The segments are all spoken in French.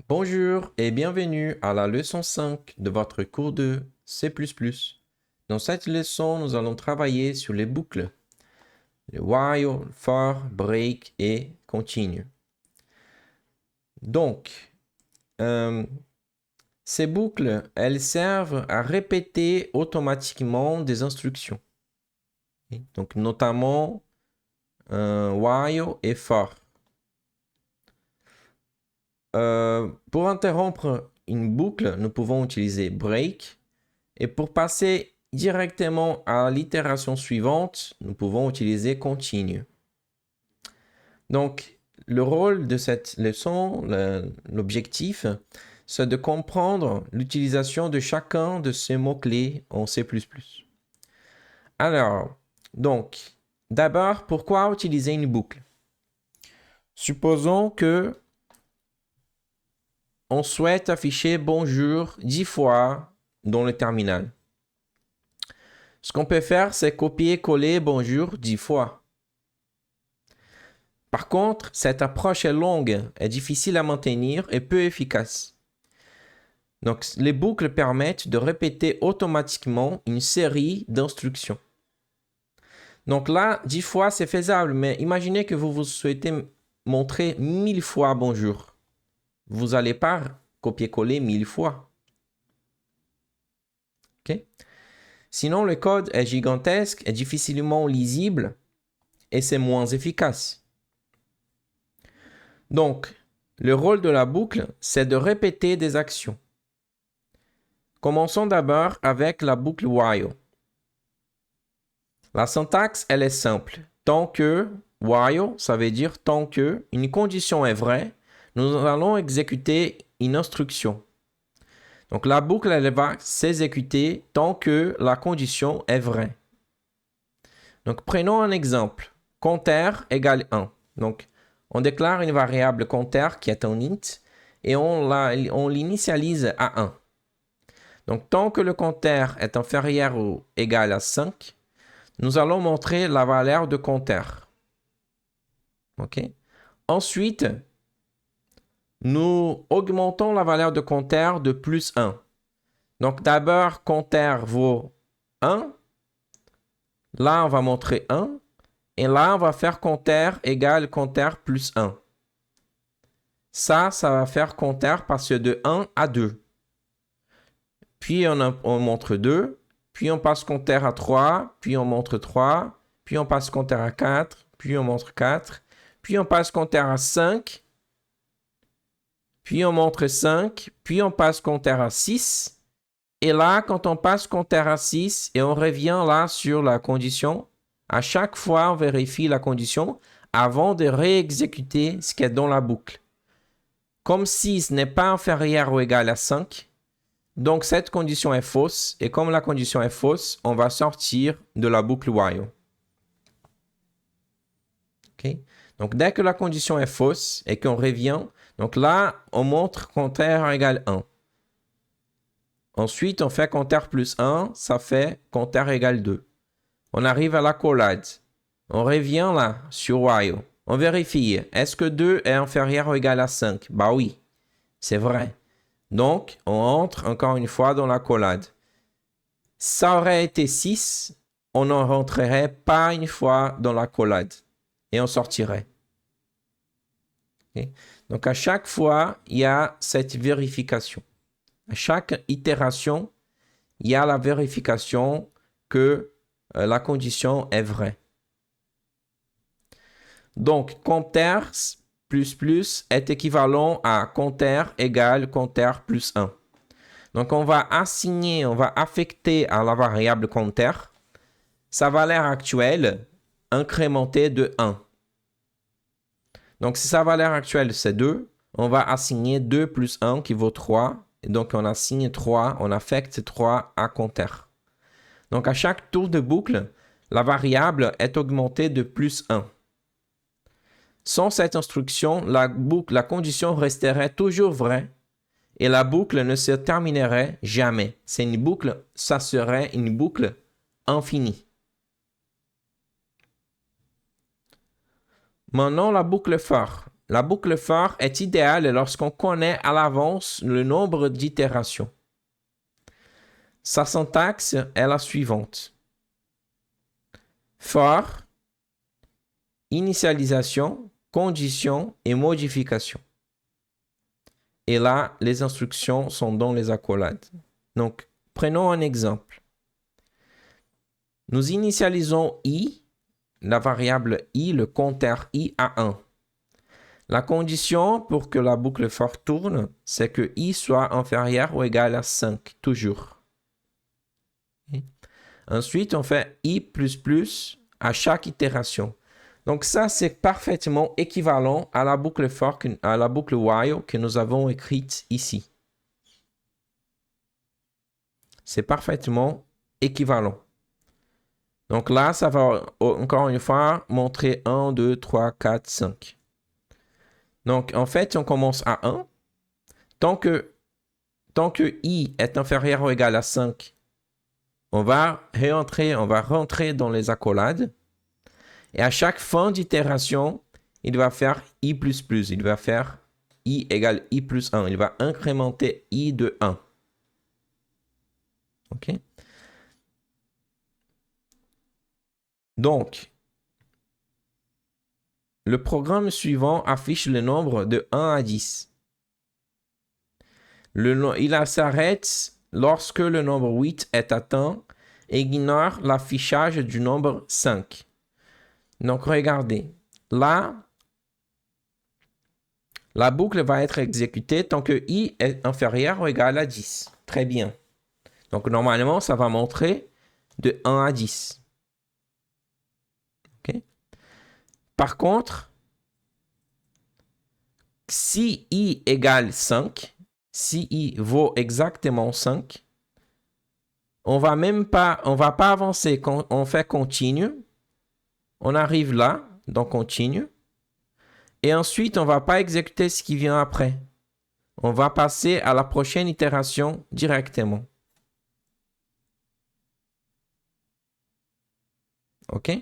Bonjour et bienvenue à la leçon 5 de votre cours de C++. Dans cette leçon, nous allons travailler sur les boucles, le while, for, break et continue. Donc, ces boucles, elles servent à répéter automatiquement des instructions. Donc, notamment while et for. Pour interrompre une boucle, nous pouvons utiliser break. Et pour passer directement à l'itération suivante, nous pouvons utiliser continue. Donc, le rôle de cette leçon, l'objectif, c'est de comprendre l'utilisation de chacun de ces mots-clés en C++. Alors, donc, d'abord, pourquoi utiliser une boucle? Supposons que on souhaite afficher bonjour 10 fois dans le terminal. Ce qu'on peut faire, c'est copier-coller bonjour 10 fois. Par contre, cette approche est longue, est difficile à maintenir et peu efficace. Donc, les boucles permettent de répéter automatiquement une série d'instructions. Donc là, 10 fois, c'est faisable, mais imaginez que vous souhaitez montrer 1000 fois bonjour. Vous n'allez pas copier-coller 1000 fois. OK? Sinon, le code est gigantesque, est difficilement lisible et c'est moins efficace. Donc, le rôle de la boucle, c'est de répéter des actions. Commençons d'abord avec la boucle while. La syntaxe, elle est simple. Tant que, while, ça veut dire tant que une condition est vraie, nous allons exécuter une instruction. Donc, la boucle, elle va s'exécuter tant que la condition est vraie. Donc, prenons un exemple. Compteur égale 1. Donc, on déclare une variable compteur qui est un int et on l'initialise à 1. Donc, tant que le compteur est inférieur ou égal à 5, nous allons montrer la valeur de compteur. OK? Ensuite, nous augmentons la valeur de compteur de plus 1. Donc, d'abord, compteur vaut 1. Là, on va montrer 1. Et là, on va faire compteur égale compteur plus 1. Ça va faire compteur passer de 1 à 2. Puis, on montre 2. Puis, on passe compteur à 3. Puis, on montre 3. Puis, on passe compteur à 4. Puis, on montre 4. Puis, on passe compteur à 5. Puis, on montre 5. Puis, on passe compteur à 6. Et là, quand on passe compteur à 6 et on revient là sur la condition, à chaque fois, on vérifie la condition avant de réexécuter ce qui est dans la boucle. Comme 6 n'est pas inférieur ou égal à 5, donc cette condition est fausse. Et comme la condition est fausse, on va sortir de la boucle while. Okay? Donc dès que la condition est fausse et qu'on revient, donc là, on montre compteur égale 1. Ensuite, on fait compteur plus 1, ça fait compteur égale 2. On arrive à la collade. On revient là, sur while. On vérifie, est-ce que 2 est inférieur ou égal à 5? Bah oui, c'est vrai. Donc, on entre encore une fois dans la collade. Ça aurait été 6, on ne rentrerait pas une fois dans la collade. Et on sortirait. Okay? Donc, à chaque fois, il y a cette vérification. À chaque itération, il y a la vérification que la condition est vraie. Donc, compteur plus est équivalent à compteur égale compteur plus 1. Donc, on va assigner, on va affecter à la variable compteur sa valeur actuelle incrémentée de 1. Donc, si sa valeur actuelle c'est 2, on va assigner 2 plus 1 qui vaut 3. Et donc, on assigne 3, on affecte 3 à compteur. Donc, à chaque tour de boucle, la variable est augmentée de plus 1. Sans cette instruction, la condition resterait toujours vraie et la boucle ne se terminerait jamais. C'est une boucle, ça serait une boucle infinie. Maintenant, la boucle for. la boucle for est idéale lorsqu'on connaît à l'avance le nombre d'itérations. Sa syntaxe est la suivante. For, initialisation, condition et modification. Et là, les instructions sont dans les accolades. Donc, prenons un exemple. Nous initialisons i, la variable i, le compteur i à 1. La condition pour que la boucle for tourne, c'est que i soit inférieur ou égal à 5, toujours. Ensuite, on fait i++ à chaque itération. Donc ça, c'est parfaitement équivalent à la boucle for, à la boucle while que nous avons écrite ici. C'est parfaitement équivalent. Donc là, ça va encore une fois montrer 1, 2, 3, 4, 5. Donc en fait, on commence à 1. Tant que i est inférieur ou égal à 5, on va rentrer dans les accolades. Et à chaque fin d'itération, il va faire i++. Il va faire i égale i plus 1. Il va incrémenter i de 1. OK? Donc, le programme suivant affiche le nombre de 1 à 10. Il s'arrête lorsque le nombre 8 est atteint et ignore l'affichage du nombre 5. Donc, regardez. Là, la boucle va être exécutée tant que i est inférieur ou égal à 10. Très bien. Donc, normalement, ça va montrer de 1 à 10. OK? Par contre, si i égale 5, si i vaut exactement 5, on va pas avancer. Quand on fait continue, on arrive là, donc continue. Et ensuite, on ne va pas exécuter ce qui vient après. On va passer à la prochaine itération directement. OK?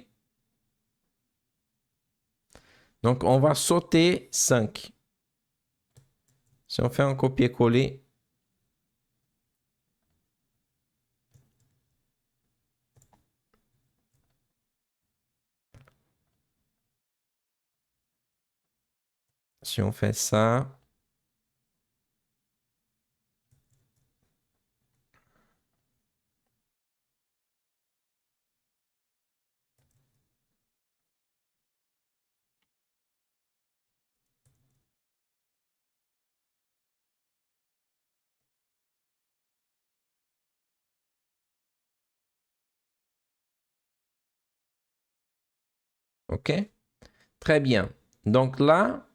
Donc, on va sauter 5. Si on fait un copier-coller, si on fait ça, OK? Très bien. Donc là,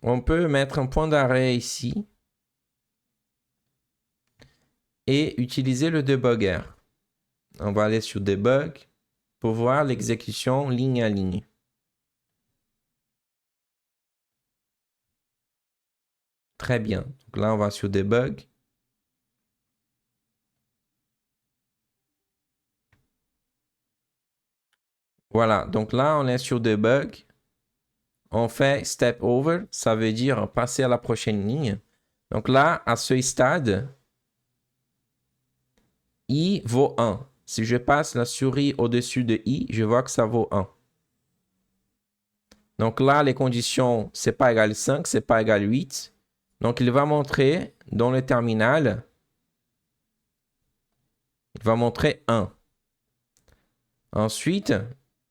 on peut mettre un point d'arrêt ici et utiliser le debugger. On va aller sur Debug pour voir l'exécution ligne à ligne. Très bien. Donc là, on va sur Debug. Voilà. Donc là, on est sur Debug. On fait Step Over. Ça veut dire passer à la prochaine ligne. Donc là, à ce stade, i vaut 1. Si je passe la souris au-dessus de i, je vois que ça vaut 1. Donc là, les conditions, c'est pas égal 5, c'est pas égal 8. Donc, il va montrer dans le terminal, il va montrer 1. Ensuite,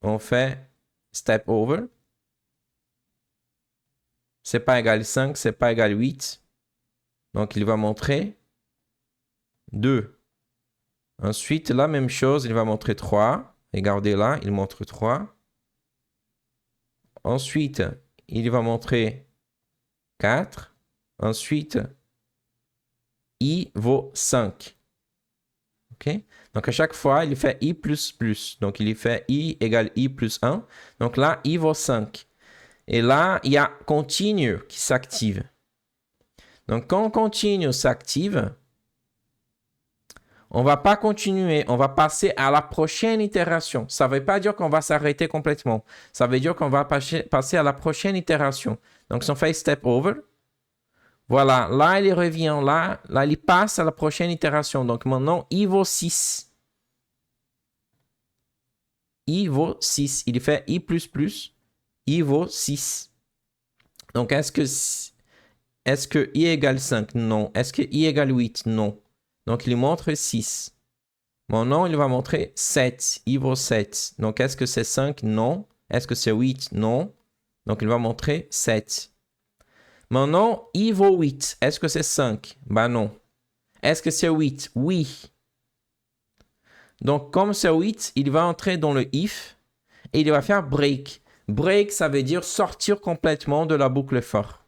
on fait Step Over. C'est pas égal 5, c'est pas égal 8. Donc, il va montrer 2. Ensuite, la même chose, il va montrer 3. Regardez là, il montre 3. Ensuite, il va montrer 4. Ensuite, i vaut 5. OK? Donc, à chaque fois, il fait i++. Donc, il fait i égale i plus 1. Donc là, i vaut 5. Et là, il y a continue qui s'active. Donc, quand continue s'active, On ne va pas continuer, on va passer à la prochaine itération. Ça ne veut pas dire qu'on va s'arrêter complètement. Ça veut dire qu'on va passer à la prochaine itération. Donc, si on fait step over, voilà, là, il revient là, il passe à la prochaine itération. Donc, maintenant, i vaut 6. I vaut 6. Il fait i++, i vaut 6. Donc, est-ce que i égale 5? Non. Est-ce que i égale 8? Non. Donc, il montre 6. Maintenant, il va montrer 7. I vaut 7. Donc, est-ce que c'est 5? Non. Est-ce que c'est 8? Non. Donc, il va montrer 7. Maintenant, i vaut 8. Est-ce que c'est 5? Ben non. Est-ce que c'est 8? Oui. Donc, comme c'est 8, il va entrer dans le if et il va faire break. Break, ça veut dire sortir complètement de la boucle for.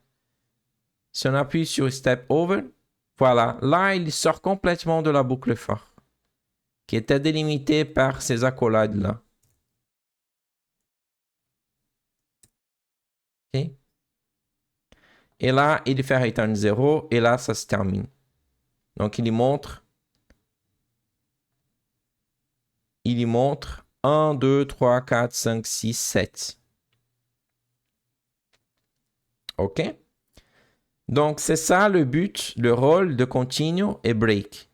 Si on appuie sur step over, voilà, là, il sort complètement de la boucle for, qui était délimitée par ces accolades-là. Okay. Et là, il fait return 0, et là, ça se termine. Donc, il y montre 1, 2, 3, 4, 5, 6, 7. OK? Donc, c'est ça le but, le rôle de continue et break.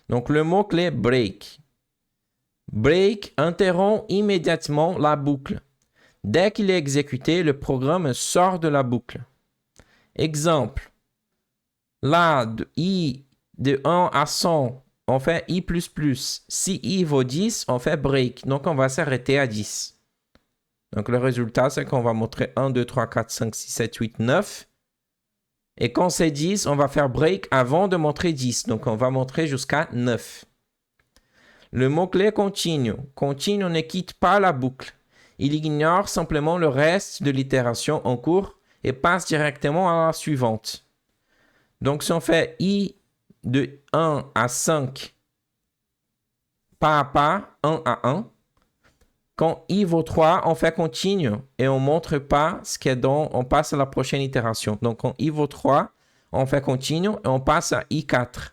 Donc, le mot-clé break. Break interrompt immédiatement la boucle. Dès qu'il est exécuté, le programme sort de la boucle. Exemple. Là, de 1 à 100, on fait i++. Si i vaut 10, on fait break. Donc, on va s'arrêter à 10. Donc, le résultat, c'est qu'on va montrer 1, 2, 3, 4, 5, 6, 7, 8, 9. Et quand c'est 10, on va faire break avant de montrer 10. Donc, on va montrer jusqu'à 9. Le mot-clé continue. Continue ne quitte pas la boucle. Il ignore simplement le reste de l'itération en cours et passe directement à la suivante. Donc, si on fait i de 1 à 5, pas à pas, 1 à 1, quand i vaut 3, on fait continue et on ne montre pas ce qui est dans, on passe à la prochaine itération. Donc, quand i vaut 3, on fait continue et on passe à i4.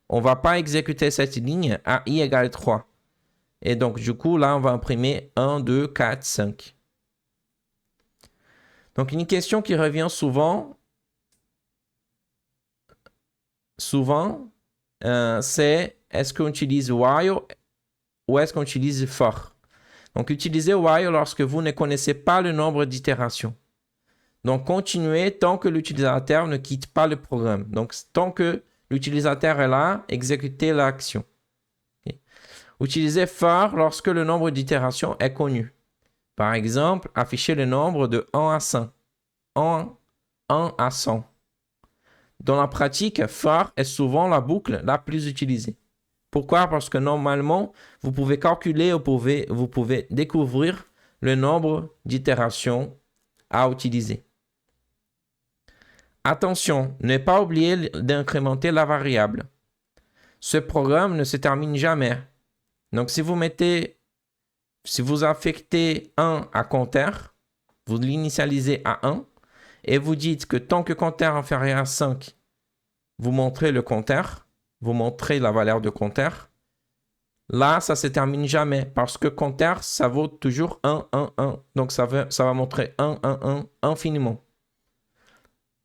On ne va pas exécuter cette ligne à i égale 3. Et donc, du coup, là, on va imprimer 1, 2, 4, 5. Donc, une question qui revient souvent, c'est est-ce qu'on utilise while ou est-ce qu'on utilise for? Donc, utilisez while lorsque vous ne connaissez pas le nombre d'itérations. Donc, continuez tant que l'utilisateur ne quitte pas le programme. Donc, tant que l'utilisateur est là, exécutez l'action. Okay. Utilisez for lorsque le nombre d'itérations est connu. Par exemple, affichez le nombre de 1 à 100. 1 à 100. Dans la pratique, for est souvent la boucle la plus utilisée. Pourquoi? Parce que normalement, vous pouvez calculer ou vous pouvez découvrir le nombre d'itérations à utiliser. Attention, ne pas oublier d'incrémenter la variable. Ce programme ne se termine jamais. Donc, si vous affectez 1 à compteur, vous l'initialisez à 1 et vous dites que tant que compteur inférieur à 5, vous montrez le compteur, vous montrez la valeur de compteur. Là, ça ne se termine jamais parce que compteur, ça vaut toujours 1, 1, 1. Donc, ça va montrer 1, 1, 1 infiniment.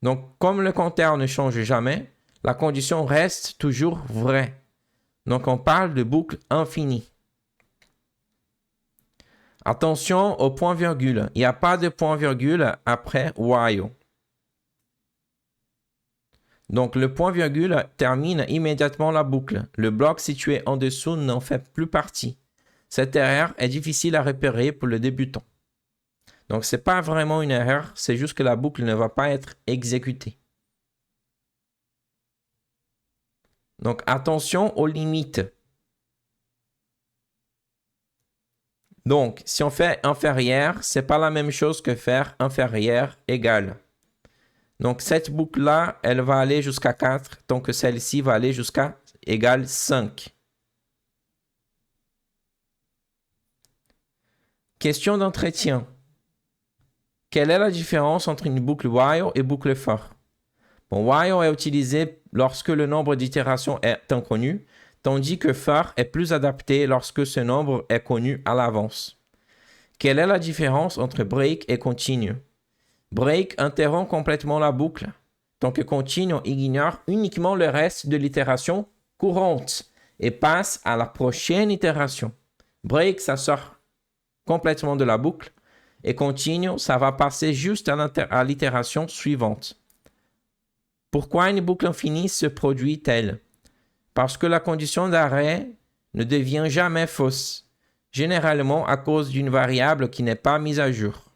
Donc, comme le compteur ne change jamais, la condition reste toujours vraie. Donc, on parle de boucle infinie. Attention au point-virgule. Il n'y a pas de point-virgule après while. Donc, le point-virgule termine immédiatement la boucle. Le bloc situé en dessous n'en fait plus partie. Cette erreur est difficile à repérer pour le débutant. Donc, ce n'est pas vraiment une erreur, c'est juste que la boucle ne va pas être exécutée. Donc, attention aux limites. Donc, si on fait inférieur, ce n'est pas la même chose que faire inférieur égal. Donc, cette boucle-là, elle va aller jusqu'à 4, donc celle-ci va aller jusqu'à égale 5. Question d'entretien. Quelle est la différence entre une boucle while et boucle for? Bon, while est utilisé lorsque le nombre d'itérations est inconnu, tandis que for est plus adapté lorsque ce nombre est connu à l'avance. Quelle est la différence entre break et continue? Break interrompt complètement la boucle, tant que continue ignore uniquement le reste de l'itération courante et passe à la prochaine itération. Break, ça sort complètement de la boucle, et continue, ça va passer juste à l'itération suivante. Pourquoi une boucle infinie se produit-elle? Parce que la condition d'arrêt ne devient jamais fausse, généralement à cause d'une variable qui n'est pas mise à jour.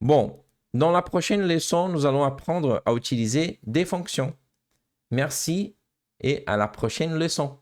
Bon, dans la prochaine leçon, nous allons apprendre à utiliser des fonctions. Merci et à la prochaine leçon.